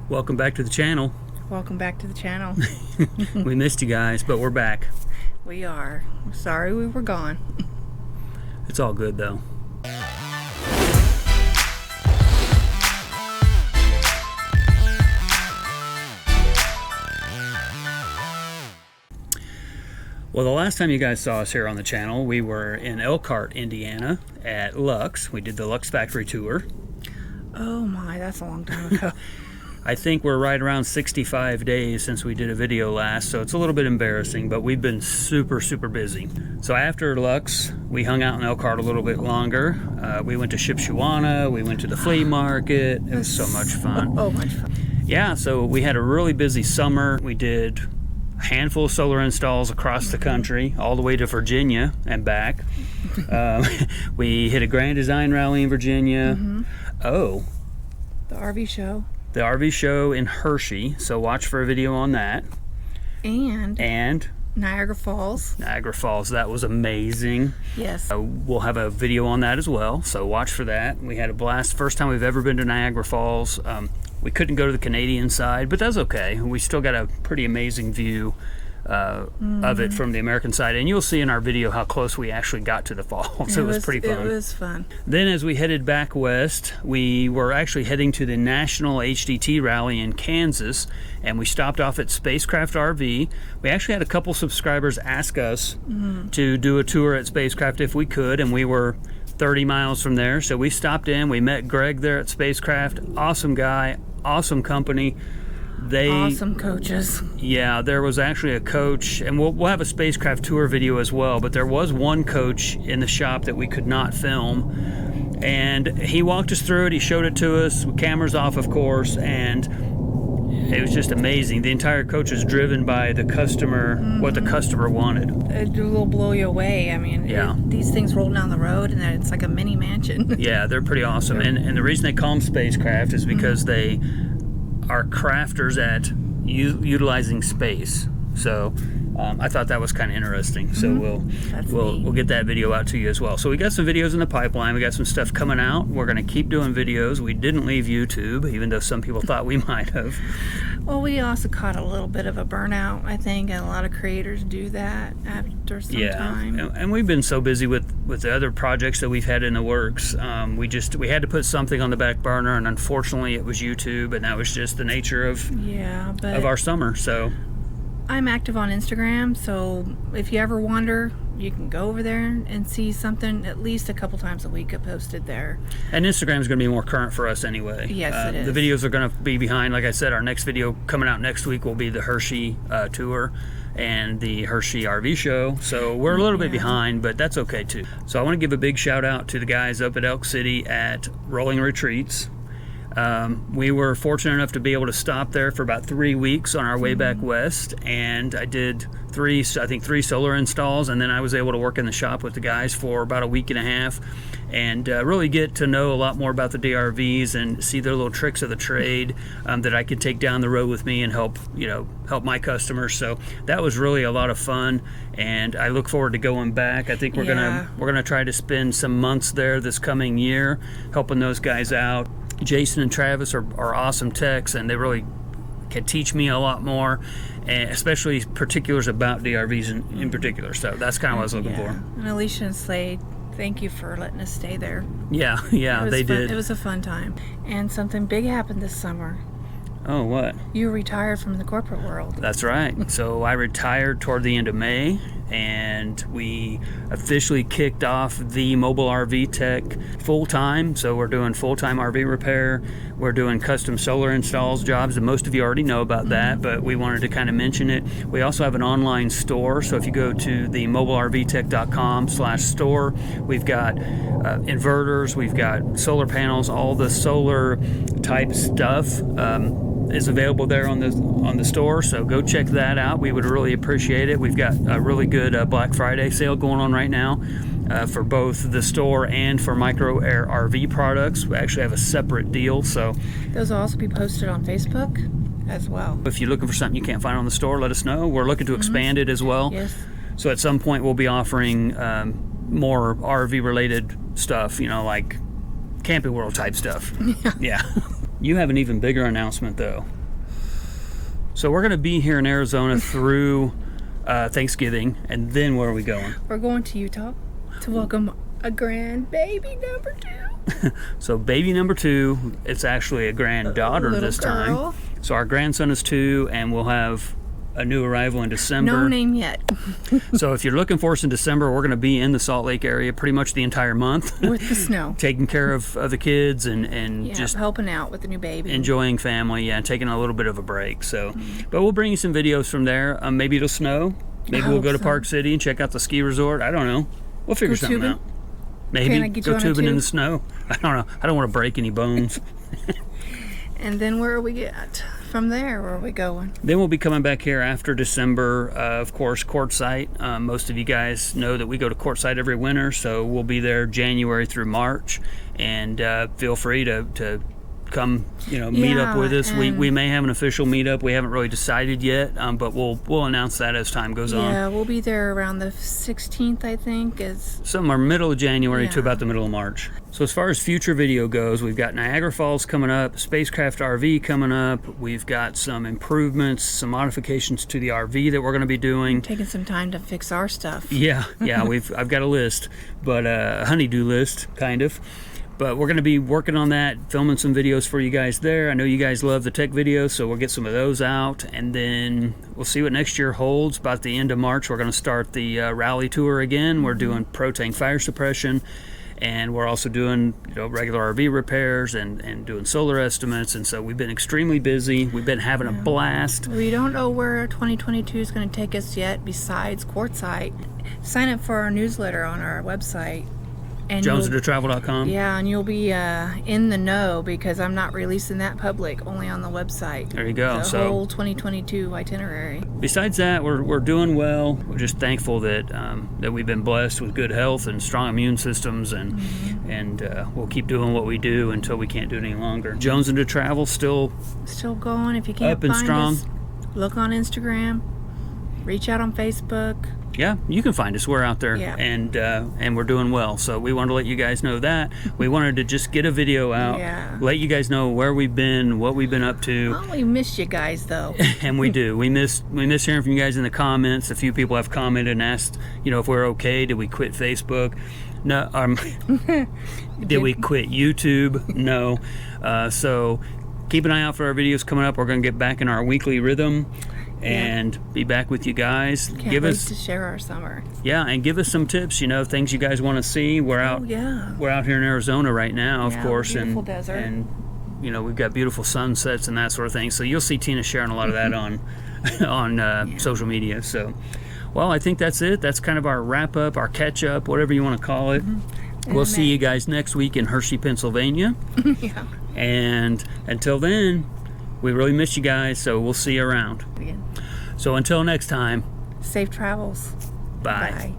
Welcome back to the channel. Welcome back to the channel. We missed you guys, but we're back. We are. Sorry we were gone. It's all good though. Well, the last time you guys saw us here on the channel, we were in Elkhart, Indiana at Luxe. We did the Luxe Factory Tour. Oh my, that's a long time ago. I think we're right around 65 days since we did a video last, so it's a little bit embarrassing, but we've been super busy. So after Luxe, we hung out in Elkhart a little bit longer. We went to Shipshewana, we went to the flea market. It was so much fun. Oh, much fun. Yeah, so we had a really busy summer. We did a handful of solar installs across the country, all the way to Virginia and back. We hit a grand design rally in Virginia. Oh. The RV show. The RV show in Hershey, so watch for a video on that. And Niagara Falls. Niagara Falls, that was amazing. Yes. We'll have a video on that as well, so watch for that. We had a blast. First time we've ever been to Niagara Falls. We couldn't go to the Canadian side, but that's okay. We still got a pretty amazing view of it from the American side, and you'll see in our video how close we actually got to the falls. It was pretty fun. It was fun. Then as we headed back west, we were actually heading to the National HDT Rally in Kansas, and we stopped off at Spacecraft RV. We actually had a couple subscribers ask us to do a tour at Spacecraft if we could, and we were 30 miles from there, so we stopped in. We met Greg there at Spacecraft. Awesome guy, awesome company. Awesome coaches. Yeah, there was actually a coach, and we'll have a Spacecraft tour video as well, but there was one coach in the shop that we could not film, and he walked us through it. He showed it to us with cameras off, of course, and it was just amazing. The entire coach is driven by the customer, what the customer wanted. It will blow you away. I mean, yeah. These things roll down the road, and it's like a mini mansion. Yeah, they're pretty awesome, and the reason they call them Spacecraft is because they are crafters at utilizing space. So I thought that was kind of interesting. So we'll get that video out to you as well. So we got some videos in the pipeline. We got some stuff coming out. We're going to keep doing videos. We didn't leave YouTube, even though some people thought we might have. Well, we also caught a little bit of a burnout, I think, and a lot of creators do that after some time. And we've been so busy with the other projects that we've had in the works. We had to put something on the back burner, and unfortunately it was YouTube, and that was just the nature of our summer. So I'm active on Instagram, so if you ever wonder, you can go over there and see something at least a couple times a week posted there. And Instagram is going to be more current for us anyway. Yes, it is. The videos are going to be behind. Like I said, our next video coming out next week will be the Hershey tour and the Hershey RV show. So we're a little bit behind, but that's okay too. So I want to give a big shout out to the guys up at Elk City at Rolling Retreats. We were fortunate enough to be able to stop there for about 3 weeks on our way back west, and I did three solar installs, and then I was able to work in the shop with the guys for about a week and a half and really get to know a lot more about the DRVs and see their little tricks of the trade that I could take down the road with me and help my customers. So that was really a lot of fun, and I look forward to going back. I think we're gonna try to spend some months there this coming year helping those guys out. Jason and Travis are awesome techs, and they really can teach me a lot more, and especially particulars about DRVs in particular. So that's kind of what I was looking for. And Alicia and Slade, thank you for letting us stay there. Yeah, they did. It was a fun time. And something big happened this summer. Oh, what? You retired from the corporate world. That's right. So I retired toward the end of May, and we officially kicked off the mobile RV tech full-time. So we're doing full-time RV repair. We're doing custom solar installs jobs, and most of you already know about that, but we wanted to kind of mention it. We also have an online store. So if you go to the mobilervtech.com/store, we've got inverters, we've got solar panels, all the solar type stuff is available there on the store, so go check that out. We would really appreciate it. We've got a really good Black Friday sale going on right now for both the store and for Micro Air RV products. We actually have a separate deal, so those will also be posted on Facebook as well. If you're looking for something you can't find on the store, let us know. We're looking to expand it as well. Yes. So at some point we'll be offering more RV related stuff, like Camping World type stuff. Yeah. You have an even bigger announcement, though. So we're going to be here in Arizona through Thanksgiving, and then where are we going? We're going to Utah to welcome a grandbaby number 2. So baby number 2, it's actually a granddaughter Little this girl. time. So our grandson is 2, and we'll have a new arrival in December. No name yet. So if you're looking for us in December, we're going to be in the Salt Lake area pretty much the entire month. With the snow. Taking care of the kids and just helping out with the new baby. enjoying family, and taking a little bit of a break. So, but we'll bring you some videos from there. Maybe it'll snow. Maybe we'll go to Park City and check out the ski resort. I don't know. We'll figure something tubing? out. Maybe Can I get go you on a tubing in tube? the snow. I don't know. I don't want to break any bones. And then where are we at? From there, where are we going? Then we'll be coming back here after December, of course, Quartzsite. Most of you guys know that we go to Quartzsite every winter, so we'll be there January through March. And feel free to come, meet up with us. We may have an official meetup. We haven't really decided yet, but we'll announce that as time goes on. Yeah, we'll be there around the 16th, I think. Somewhere middle of January to Yeah. about the middle of March. So as far as future video goes, we've got Niagara Falls coming up, Spacecraft RV coming up. We've got some improvements, some modifications to the RV that we're going to be doing. Taking some time to fix our stuff. Yeah, I've got a list, but a honey-do list, kind of. But we're going to be working on that, filming some videos for you guys there. I know you guys love the tech videos, so we'll get some of those out. And then we'll see what next year holds. About the end of March, we're going to start the rally tour again. We're doing pro tank fire suppression. And we're also doing regular RV repairs and doing solar estimates. And so we've been extremely busy. We've been having a blast. We don't know where 2022 is going to take us yet besides Quartzsite. Sign up for our newsletter on our website. And JonesIntoTravel.com. Yeah, and you'll be in the know because I'm not releasing that public, only on the website. There you go. The whole 2022 itinerary. Besides that, we're doing well. We're just thankful that that we've been blessed with good health and strong immune systems, and we'll keep doing what we do until we can't do it any longer. Jones Into Travel still going. If you can't up and find strong. us, look on Instagram. Reach out on Facebook. Yeah, you can find us. We're out there, Yeah. and we're doing well. So we wanted to let you guys know that. We wanted to just get a video out, let you guys know where we've been, what we've been up to. Oh, we missed you guys though. And we do. We miss hearing from you guys in the comments. A few people have commented and asked, if we're okay. Did we quit Facebook? No. Did we quit YouTube? No. So keep an eye out for our videos coming up. We're going to get back in our weekly rhythm. And be back with you guys. Can't wait to share our summer. Yeah, and give us some tips. Things you guys want to see. We're out. We're out here in Arizona right now, of course, beautiful desert. and we've got beautiful sunsets and that sort of thing. So you'll see Tina sharing a lot of that on social media. So, well, I think that's it. That's kind of our wrap up, our catch up, whatever you want to call it. We'll see you guys next week in Hershey, Pennsylvania. Yeah. And until then, we really miss you guys. So we'll see you around. So until next time, safe travels. bye. Bye.